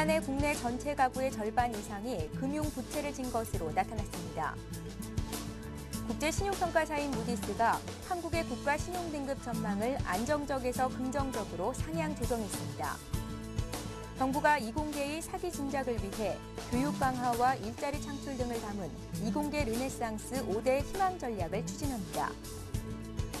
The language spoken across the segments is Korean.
지난해 국내 전체 가구의 절반 이상이 금융 부채를 진 것으로 나타났습니다. 국제신용평가사인 무디스가 한국의 국가 신용등급 전망을 안정적에서 긍정적으로 상향 조정했습니다. 정부가 이공계의 사기 진작을 위해 교육 강화와 일자리 창출 등을 담은 이공계 르네상스 5대 희망 전략을 추진합니다.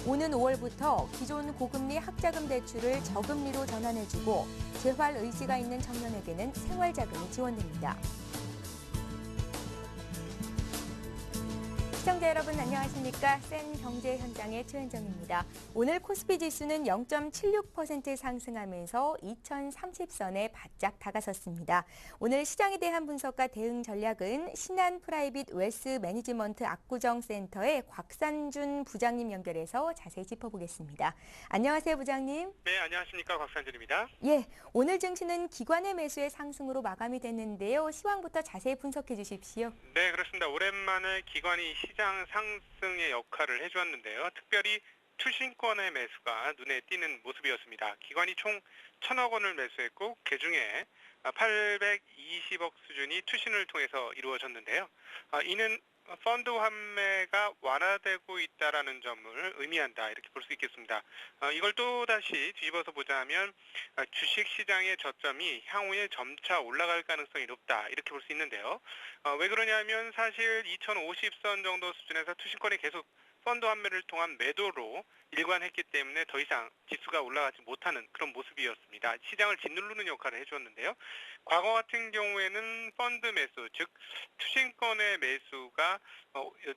오는 5월부터 기존 고금리 학자금 대출을 저금리로 전환해주고 재활 의지가 있는 청년에게는 생활자금이 지원됩니다. 시청자 여러분 안녕하십니까? 센 경제 현장의 최은정입니다. 오늘 코스피 지수는 0.76% 상승하면서 2030선에 바짝 다가섰습니다. 오늘 시장에 대한 분석과 대응 전략은 신한 프라이빗 웨스 매니지먼트 압구정센터의 곽산준 부장님 연결해서 자세히 짚어보겠습니다. 안녕하세요, 부장님. 네, 안녕하십니까. 곽산준입니다. 예, 오늘 증시는 기관의 매수의 상승으로 마감이 됐는데요. 시황부터 자세히 분석해 주십시오. 네, 그렇습니다. 오랜만에 기관이 시장 상승의 역할을 해주었는데요. 특별히 투신권의 매수가 눈에 띄는 모습이었습니다. 기관이 총 1,000억 원을 매수했고 그중에 820억 수준이 투신을 통해서 이루어졌는데요. 이는 펀드 환매가 완화되고 있다는 점을 의미한다 이렇게 볼 수 있겠습니다. 이걸 또다시 뒤집어서 보자면 주식시장의 저점이 향후에 점차 올라갈 가능성이 높다 이렇게 볼 수 있는데요. 왜 그러냐면 사실 2050선 정도 수준에서 투신권이 계속 펀드 환매를 통한 매도로 일관했기 때문에 더 이상 지수가 올라가지 못하는 그런 모습이었습니다. 시장을 짓누르는 역할을 해주었는데요. 과거 같은 경우에는 펀드 매수, 즉 투신권의 매수가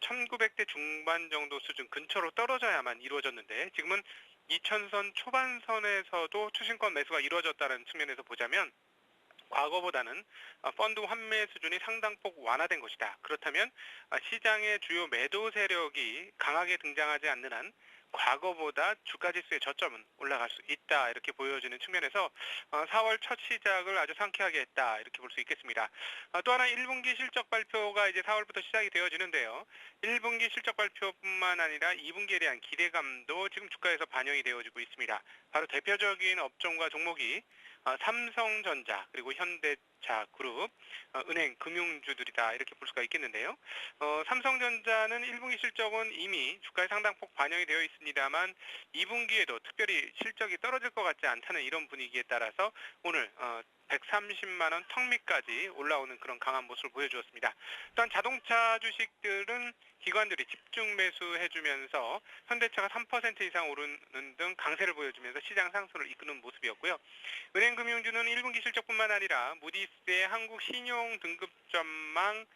1900대 중반 정도 수준 근처로 떨어져야만 이루어졌는데 지금은 2000선 초반선에서도 투신권 매수가 이루어졌다는 측면에서 보자면 과거보다는 펀드 환매 수준이 상당폭 완화된 것이다. 그렇다면 시장의 주요 매도 세력이 강하게 등장하지 않는 한 과거보다 주가지수의 저점은 올라갈 수 있다 이렇게 보여지는 측면에서 4월 첫 시작을 아주 상쾌하게 했다 이렇게 볼 수 있겠습니다. 또 하나 1분기 실적 발표가 이제 4월부터 시작이 되어지는데요. 1분기 실적 발표뿐만 아니라 2분기에 대한 기대감도 지금 주가에서 반영이 되어지고 있습니다. 바로 대표적인 업종과 종목이 삼성전자 그리고 현대차그룹, 은행, 금융주들이다 이렇게 볼 수가 있겠는데요. 삼성전자는 1분기 실적은 이미 주가에 상당폭 반영이 되어 있습니다만 2분기에도 특별히 실적이 떨어질 것 같지 않다는 이런 분위기에 따라서 오늘 130만 원 턱밑까지 올라오는 그런 강한 모습을 보여주었습니다. 또한 자동차 주식들은 기관들이 집중 매수해주면서 현대차가 3% 이상 오르는 등 강세를 보여주면서 시장 상승을 이끄는 모습이었고요. 은행금융주는 1분기 실적뿐만 아니라 무디스의 한국 신용 등급 전망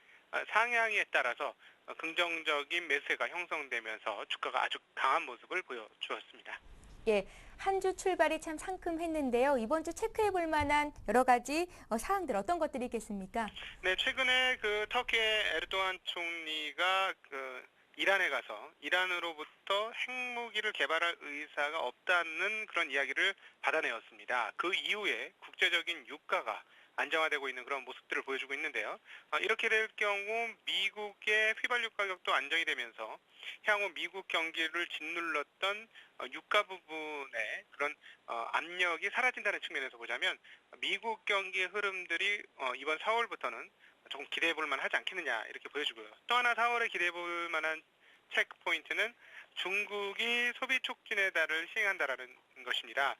상향에 따라서 긍정적인 매수세가 형성되면서 주가가 아주 강한 모습을 보여주었습니다. 예, 한 주 출발이 참 상큼했는데요. 이번 주 체크해 볼 만한 여러 가지 사항들 어떤 것들이 있겠습니까? 네, 최근에 터키의 에르도안 총리가 이란에 가서 이란으로부터 핵무기를 개발할 의사가 없다는 그런 이야기를 받아내었습니다. 그 이후에 국제적인 유가가 안정화되고 있는 그런 모습들을 보여주고 있는데요. 이렇게 될 경우 미국의 휘발유 가격도 안정이 되면서 향후 미국 경기를 짓눌렀던 유가 부분의 그런 압력이 사라진다는 측면에서 보자면 미국 경기의 흐름들이 이번 4월부터는 조금 기대해 볼 만하지 않겠느냐 이렇게 보여주고요. 또 하나 4월에 기대해 볼 만한 체크 포인트는 중국이 소비 촉진의 달을 시행한다라는 것입니다.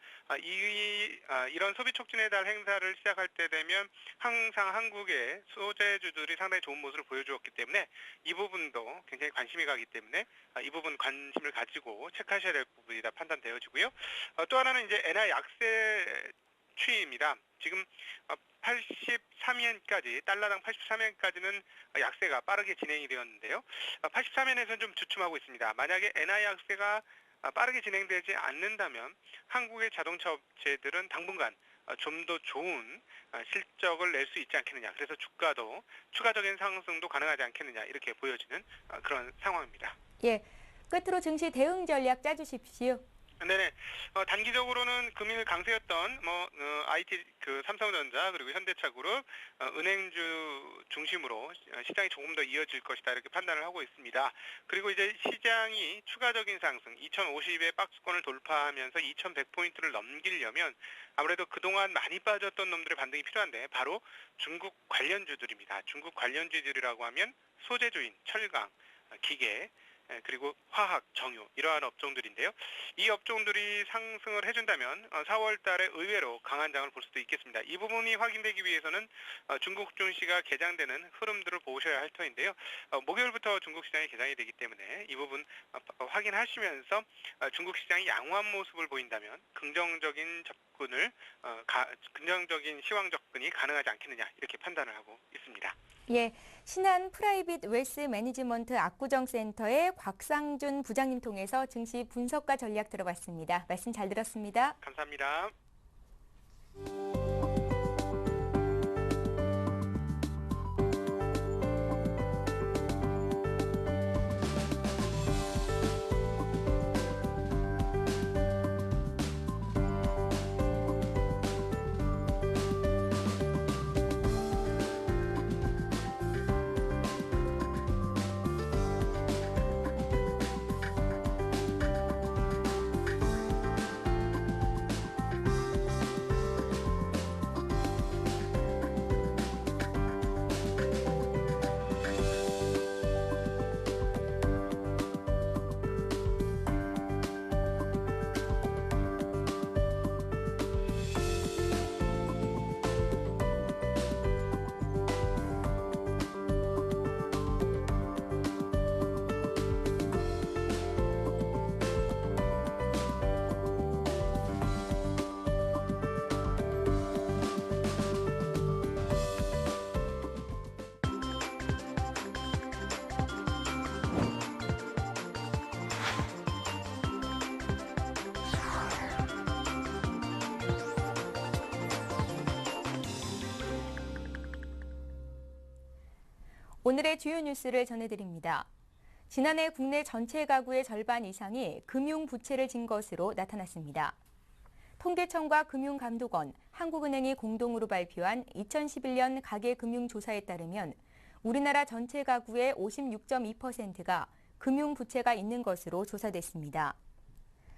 이런 소비 촉진의 달 행사를 시작할 때 되면 항상 한국의 소재주들이 상당히 좋은 모습을 보여주었기 때문에 이 부분도 굉장히 관심이 가기 때문에 이 부분 관심을 가지고 체크하셔야 될 부분이다 판단되어지고요. 또 하나는 이제 엔화 약세 추이입니다. 지금 83엔까지 달러당 83엔까지는 약세가 빠르게 진행이 되었는데요. 83엔에서는 좀 주춤하고 있습니다. 만약에 엔화 약세가 빠르게 진행되지 않는다면 한국의 자동차 업체들은 당분간 좀 더 좋은 실적을 낼 수 있지 않겠느냐. 그래서 주가도 추가적인 상승도 가능하지 않겠느냐 이렇게 보여지는 그런 상황입니다. 예, 끝으로 증시 대응 전략 짜주십시오. 네네. 단기적으로는 금일 강세였던 IT 삼성전자 그리고 현대차그룹, 은행주 중심으로 시장이 조금 더 이어질 것이다 이렇게 판단을 하고 있습니다. 그리고 이제 시장이 추가적인 상승, 2050의 박스권을 돌파하면서 2100포인트를 넘기려면 아무래도 그동안 많이 빠졌던 놈들의 반등이 필요한데 바로 중국 관련주들입니다. 중국 관련주들이라고 하면 소재주인, 철강, 기계, 그리고 화학, 정유 이러한 업종들인데요. 이 업종들이 상승을 해준다면 4월 달에 의외로 강한 장을 볼 수도 있겠습니다. 이 부분이 확인되기 위해서는 중국 증시가 개장되는 흐름들을 보셔야 할 터인데요. 목요일부터 중국 시장이 개장이 되기 때문에 이 부분 확인하시면서 중국 시장이 양호한 모습을 보인다면 긍정적인 시황 접근이 가능하지 않겠느냐 이렇게 판단을 하고 있습니다. 예, 신한 프라이빗 웨스 매니지먼트 압구정센터의 곽상준 부장님 통해서 증시 분석과 전략 들어봤습니다. 말씀 잘 들었습니다. 감사합니다. 오늘의 주요 뉴스를 전해드립니다. 지난해 국내 전체 가구의 절반 이상이 금융 부채를 진 것으로 나타났습니다. 통계청과 금융감독원, 한국은행이 공동으로 발표한 2011년 가계금융조사에 따르면 우리나라 전체 가구의 56.2%가 금융 부채가 있는 것으로 조사됐습니다.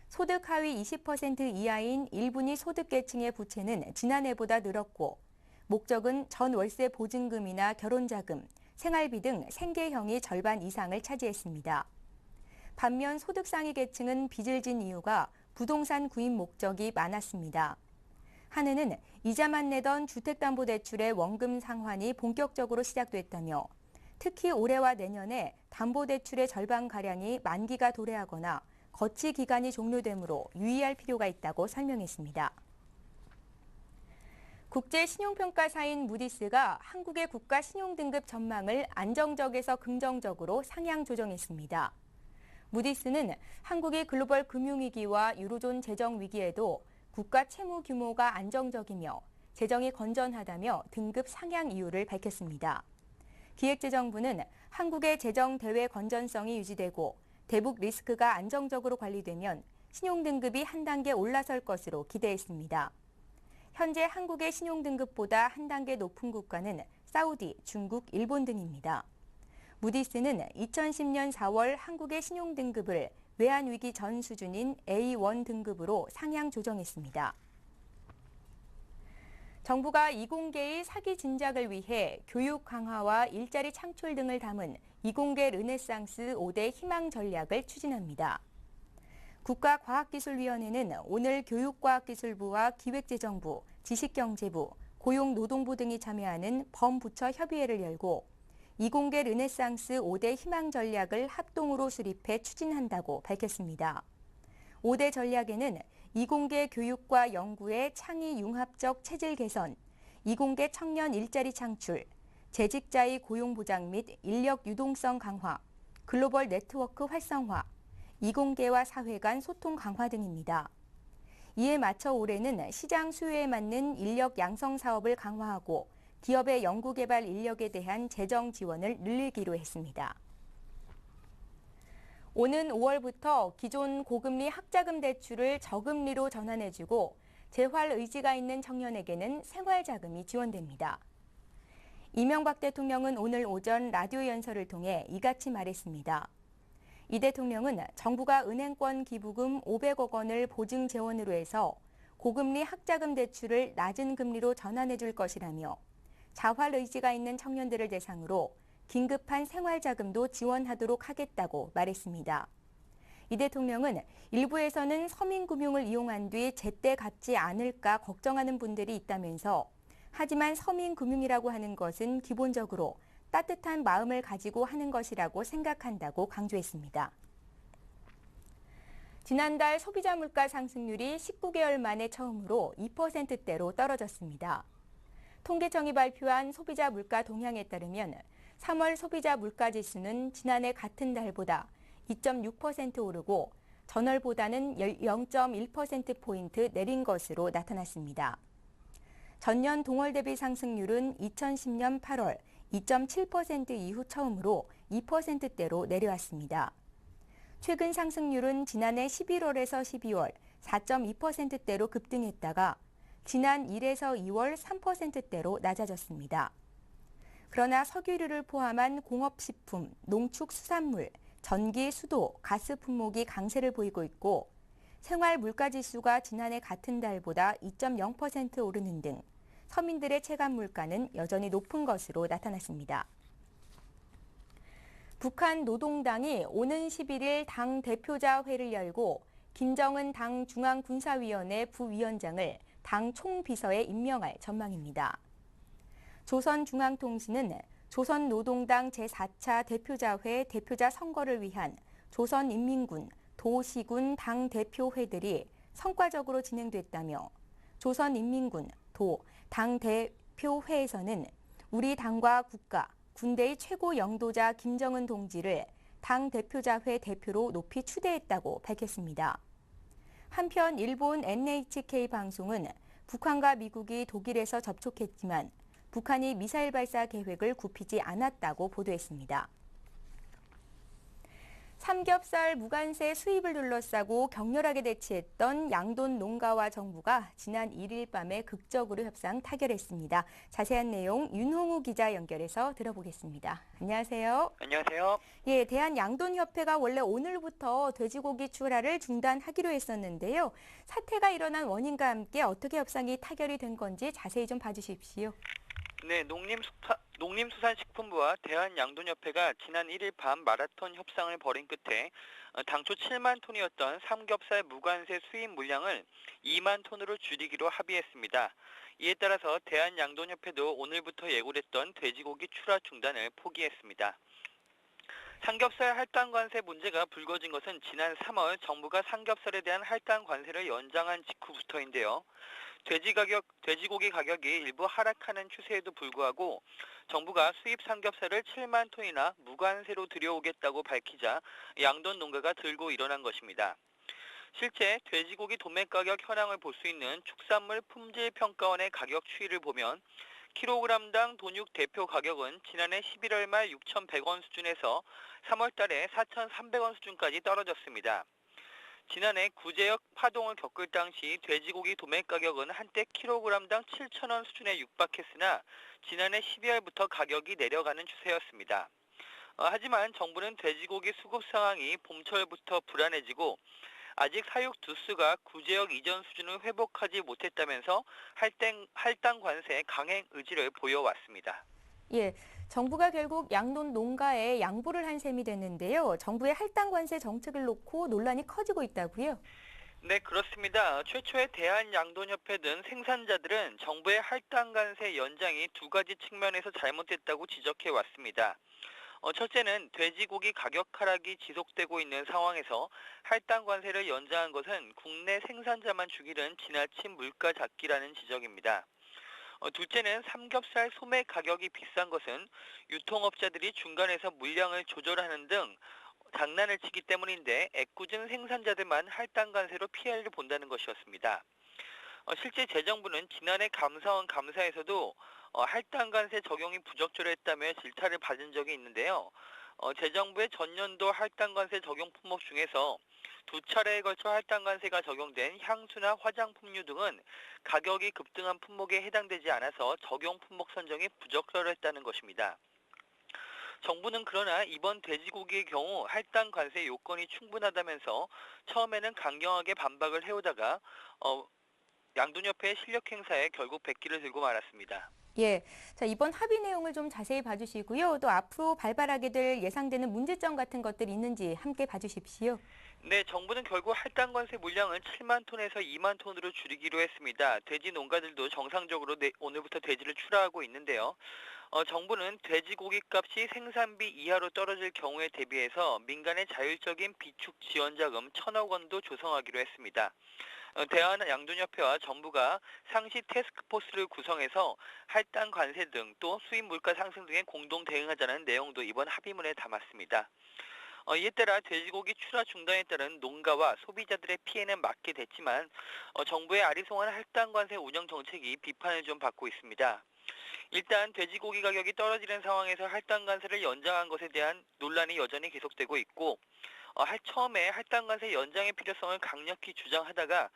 소득 하위 20% 이하인 1분위 소득계층의 부채는 지난해보다 늘었고 목적은 전월세 보증금이나 결혼자금, 생활비 등 생계형이 절반 이상을 차지했습니다. 반면 소득 상위 계층은 빚을 진 이유가 부동산 구입 목적이 많았습니다. 한해는 이자만 내던 주택담보대출의 원금 상환이 본격적으로 시작됐다며 특히 올해와 내년에 담보대출의 절반가량이 만기가 도래하거나 거치 기간이 종료되므로 유의할 필요가 있다고 설명했습니다. 국제신용평가사인 무디스가 한국의 국가 신용등급 전망을 안정적에서 긍정적으로 상향 조정했습니다. 무디스는 한국이 글로벌 금융위기와 유로존 재정위기에도 국가 채무 규모가 안정적이며 재정이 건전하다며 등급 상향 이유를 밝혔습니다. 기획재정부는 한국의 재정 대외 건전성이 유지되고 대북 리스크가 안정적으로 관리되면 신용등급이 한 단계 올라설 것으로 기대했습니다. 현재 한국의 신용등급보다 한 단계 높은 국가는 사우디, 중국, 일본 등입니다. 무디스는 2010년 4월 한국의 신용등급을 외환위기 전 수준인 A1 등급으로 상향 조정했습니다. 정부가 이공계의 사기 진작을 위해 교육 강화와 일자리 창출 등을 담은 이공계 르네상스 5대 희망 전략을 추진합니다. 국가과학기술위원회는 오늘 교육과학기술부와 기획재정부, 지식경제부, 고용노동부 등이 참여하는 범부처 협의회를 열고 이공계 르네상스 5대 희망 전략을 합동으로 수립해 추진한다고 밝혔습니다. 5대 전략에는 이공계 교육과 연구의 창의 융합적 체질 개선, 이공계 청년 일자리 창출, 재직자의 고용 보장 및 인력 유동성 강화, 글로벌 네트워크 활성화, 이공계와 사회 간 소통 강화 등입니다. 이에 맞춰 올해는 시장 수요에 맞는 인력 양성 사업을 강화하고 기업의 연구개발 인력에 대한 재정 지원을 늘리기로 했습니다. 오는 5월부터 기존 고금리 학자금 대출을 저금리로 전환해주고 재활 의지가 있는 청년에게는 생활자금이 지원됩니다. 이명박 대통령은 오늘 오전 라디오 연설을 통해 이같이 말했습니다. 이 대통령은 정부가 은행권 기부금 500억 원을 보증 재원으로 해서 고금리 학자금 대출을 낮은 금리로 전환해 줄 것이라며 자활 의지가 있는 청년들을 대상으로 긴급한 생활자금도 지원하도록 하겠다고 말했습니다. 이 대통령은 일부에서는 서민금융을 이용한 뒤 제때 갚지 않을까 걱정하는 분들이 있다면서 하지만 서민금융이라고 하는 것은 기본적으로 따뜻한 마음을 가지고 하는 것이라고 생각한다고 강조했습니다. 지난달 소비자 물가 상승률이 19개월 만에 처음으로 2%대로 떨어졌습니다. 통계청이 발표한 소비자 물가 동향에 따르면 3월 소비자 물가 지수는 지난해 같은 달보다 2.6% 오르고 전월보다는 0.1%포인트 내린 것으로 나타났습니다. 전년 동월 대비 상승률은 2010년 8월 2.7% 이후 처음으로 2%대로 내려왔습니다. 최근 상승률은 지난해 11월에서 12월 4.2%대로 급등했다가 지난 1에서 2월 3%대로 낮아졌습니다. 그러나 석유류를 포함한 공업식품, 농축수산물, 전기, 수도, 가스 품목이 강세를 보이고 있고 생활 물가지수가 지난해 같은 달보다 2.0% 오르는 등 서민들의 체감 물가는 여전히 높은 것으로 나타났습니다. 북한 노동당이 오는 11일 당 대표자회를 열고 김정은 당 중앙군사위원회 부위원장을 당 총비서에 임명할 전망입니다. 조선중앙통신은 조선노동당 제4차 대표자회 대표자 선거를 위한 조선인민군, 도시군 당대표회들이 성과적으로 진행됐다며 조선인민군, 도, 당대표회에서는 우리 당과 국가, 군대의 최고 영도자 김정은 동지를 당대표자회 대표로 높이 추대했다고 밝혔습니다. 한편 일본 NHK 방송은 북한과 미국이 독일에서 접촉했지만 북한이 미사일 발사 계획을 굽히지 않았다고 보도했습니다. 삼겹살 무관세 수입을 둘러싸고 격렬하게 대치했던 양돈 농가와 정부가 지난 1일 밤에 극적으로 협상 타결했습니다. 자세한 내용 윤홍우 기자 연결해서 들어보겠습니다. 안녕하세요. 안녕하세요. 예, 대한양돈협회가 원래 오늘부터 돼지고기 출하를 중단하기로 했었는데요. 사태가 일어난 원인과 함께 어떻게 협상이 타결이 된 건지 자세히 좀 봐주십시오. 네, 농림수산식품부와 대한양돈협회가 지난 1일 밤 마라톤 협상을 벌인 끝에 당초 7만 톤이었던 삼겹살 무관세 수입 물량을 2만 톤으로 줄이기로 합의했습니다. 이에 따라서 대한양돈협회도 오늘부터 예고됐던 돼지고기 출하 중단을 포기했습니다. 삼겹살 할당 관세 문제가 불거진 것은 지난 3월 정부가 삼겹살에 대한 할당 관세를 연장한 직후부터인데요. 돼지고기 가격이 일부 하락하는 추세에도 불구하고 정부가 수입 삼겹살을 7만 톤이나 무관세로 들여오겠다고 밝히자 양돈 농가가 들고 일어난 것입니다. 실제 돼지고기 도매 가격 현황을 볼 수 있는 축산물 품질평가원의 가격 추이를 보면 킬로그램당 돈육 대표 가격은 지난해 11월 말 6,100원 수준에서 3월 달에 4,300원 수준까지 떨어졌습니다. 지난해 구제역 파동을 겪을 당시 돼지고기 도매 가격은 한때 킬로그램당 7,000원 수준에 육박했으나 지난해 12월부터 가격이 내려가는 추세였습니다. 하지만 정부는 돼지고기 수급 상황이 봄철부터 불안해지고 아직 사육 두수가 구제역 이전 수준을 회복하지 못했다면서 할당 관세의 강행 의지를 보여왔습니다. 예, 정부가 결국 양돈 농가에 양보를 한 셈이 됐는데요. 정부의 할당 관세 정책을 놓고 논란이 커지고 있다고요? 네, 그렇습니다. 최초의 대한양돈협회 등 생산자들은 정부의 할당 관세 연장이 두 가지 측면에서 잘못됐다고 지적해 왔습니다. 첫째는 돼지고기 가격 하락이 지속되고 있는 상황에서 할당 관세를 연장한 것은 국내 생산자만 죽이는 지나친 물가 잡기라는 지적입니다. 둘째는 삼겹살 소매 가격이 비싼 것은 유통업자들이 중간에서 물량을 조절하는 등 장난을 치기 때문인데 애꿎은 생산자들만 할당 관세로 피해를 본다는 것이었습니다. 실제 재정부는 지난해 감사원 감사에서도 할당 관세 적용이 부적절했다며 질타를 받은 적이 있는데요. 재정부의 전년도 할당관세 적용 품목 중에서 두 차례에 걸쳐 할당관세가 적용된 향수나 화장품류 등은 가격이 급등한 품목에 해당되지 않아서 적용 품목 선정이 부적절했다는 것입니다. 정부는 그러나 이번 돼지고기의 경우 할당 관세 요건이 충분하다면서 처음에는 강경하게 반박을 해오다가 양돈협회의 실력 행사에 결국 백기를 들고 말았습니다. 예, 자, 이번 합의 내용을 좀 자세히 봐주시고요. 또 앞으로 발발하게 될 예상되는 문제점 같은 것들이 있는지 함께 봐주십시오. 네, 정부는 결국 할당 관세 물량을 7만 톤에서 2만 톤으로 줄이기로 했습니다. 돼지 농가들도 정상적으로 오늘부터 돼지를 출하하고 있는데요. 정부는 돼지고기 값이 생산비 이하로 떨어질 경우에 대비해서 민간의 자율적인 비축 지원 자금 1,000억 원도 조성하기로 했습니다. 대한양돈협회와 정부가 상시 태스크포스를 구성해서 할당 관세 등 또 수입 물가 상승 등에 공동 대응하자는 내용도 이번 합의문에 담았습니다. 이에 따라 돼지고기 출하 중단에 따른 농가와 소비자들의 피해는 막게 됐지만 정부의 아리송한 할당 관세 운영 정책이 비판을 좀 받고 있습니다. 일단 돼지고기 가격이 떨어지는 상황에서 할당 관세를 연장한 것에 대한 논란이 여전히 계속되고 있고 처음에 할당 관세 연장의 필요성을 강력히 주장하다가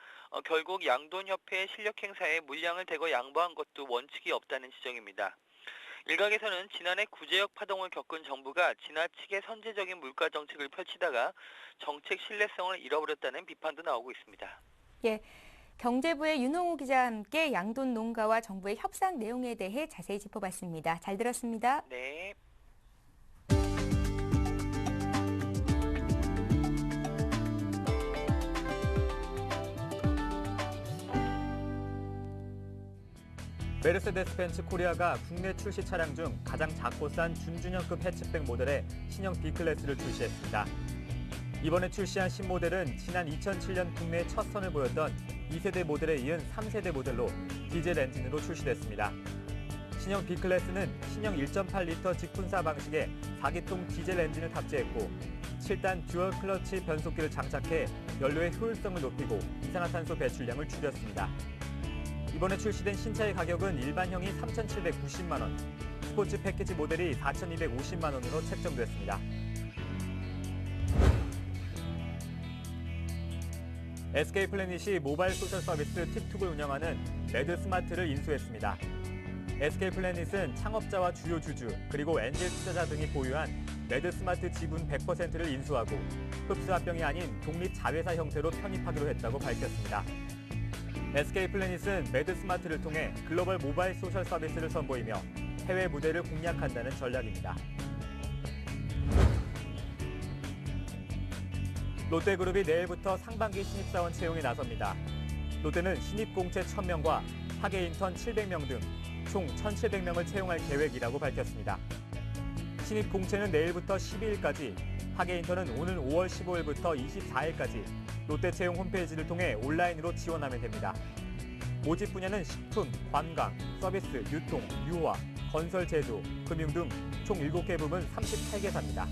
결국 양돈협회의 실력 행사에 물량을 대거 양보한 것도 원칙이 없다는 지적입니다. 일각에서는 지난해 구제역 파동을 겪은 정부가 지나치게 선제적인 물가 정책을 펼치다가 정책 신뢰성을 잃어버렸다는 비판도 나오고 있습니다. 예, 경제부의 윤홍우 기자와 함께 양돈 농가와 정부의 협상 내용에 대해 자세히 짚어봤습니다. 잘 들었습니다. 네. 메르세데스벤츠 코리아가 국내 출시 차량 중 가장 작고 싼 준준형급 해치백 모델의 신형 B클래스를 출시했습니다. 이번에 출시한 신모델은 지난 2007년 국내에 첫 선을 보였던 2세대 모델에 이은 3세대 모델로 디젤 엔진으로 출시됐습니다. 신형 B클래스는 신형 1.8리터 직분사 방식의 4기통 디젤 엔진을 탑재했고 7단 듀얼 클러치 변속기를 장착해 연료의 효율성을 높이고 이산화탄소 배출량을 줄였습니다. 이번에 출시된 신차의 가격은 일반형이 3,790만 원, 스포츠 패키지 모델이 4,250만 원으로 책정됐습니다. SK플래닛이 모바일 소셜 서비스 틱톡을 운영하는 매드스마트를 인수했습니다. SK플래닛은 창업자와 주요 주주, 그리고 엔젤 투자자 등이 보유한 매드스마트 지분 100%를 인수하고 흡수합병이 아닌 독립 자회사 형태로 편입하기로 했다고 밝혔습니다. SK플래닛은 매드스마트를 통해 글로벌 모바일 소셜 서비스를 선보이며 해외 무대를 공략한다는 전략입니다. 롯데그룹이 내일부터 상반기 신입사원 채용에 나섭니다. 롯데는 신입공채 1,000명과 학예 인턴 700명 등 총 1,700명을 채용할 계획이라고 밝혔습니다. 신입공채는 내일부터 12일까지, 학예 인턴은 오늘 5월 15일부터 24일까지 롯데 채용 홈페이지를 통해 온라인으로 지원하면 됩니다. 모집 분야는 식품, 관광, 서비스, 유통, 유화, 건설 제조, 금융 등 총 7개 부문 38개사입니다.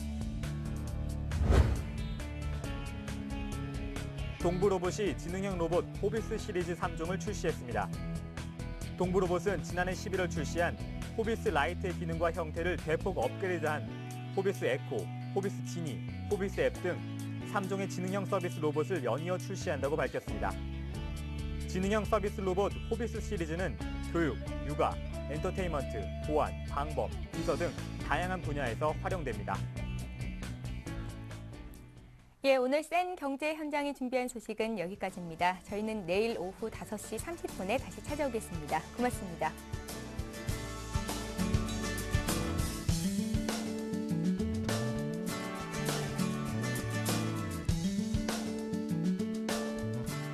동부로봇이 지능형 로봇 호비스 시리즈 3종을 출시했습니다. 동부로봇은 지난해 11월 출시한 호비스 라이트의 기능과 형태를 대폭 업그레이드한 호비스 에코, 호비스 지니, 호비스 앱 등 3종의 지능형 서비스 로봇을 연이어 출시한다고 밝혔습니다. 지능형 서비스 로봇 호비스 시리즈는 교육, 육아, 엔터테인먼트, 보안, 방범, 비서 등 다양한 분야에서 활용됩니다. 예, 오늘 센 경제 현장이 준비한 소식은 여기까지입니다. 저희는 내일 오후 5시 30분에 다시 찾아오겠습니다. 고맙습니다.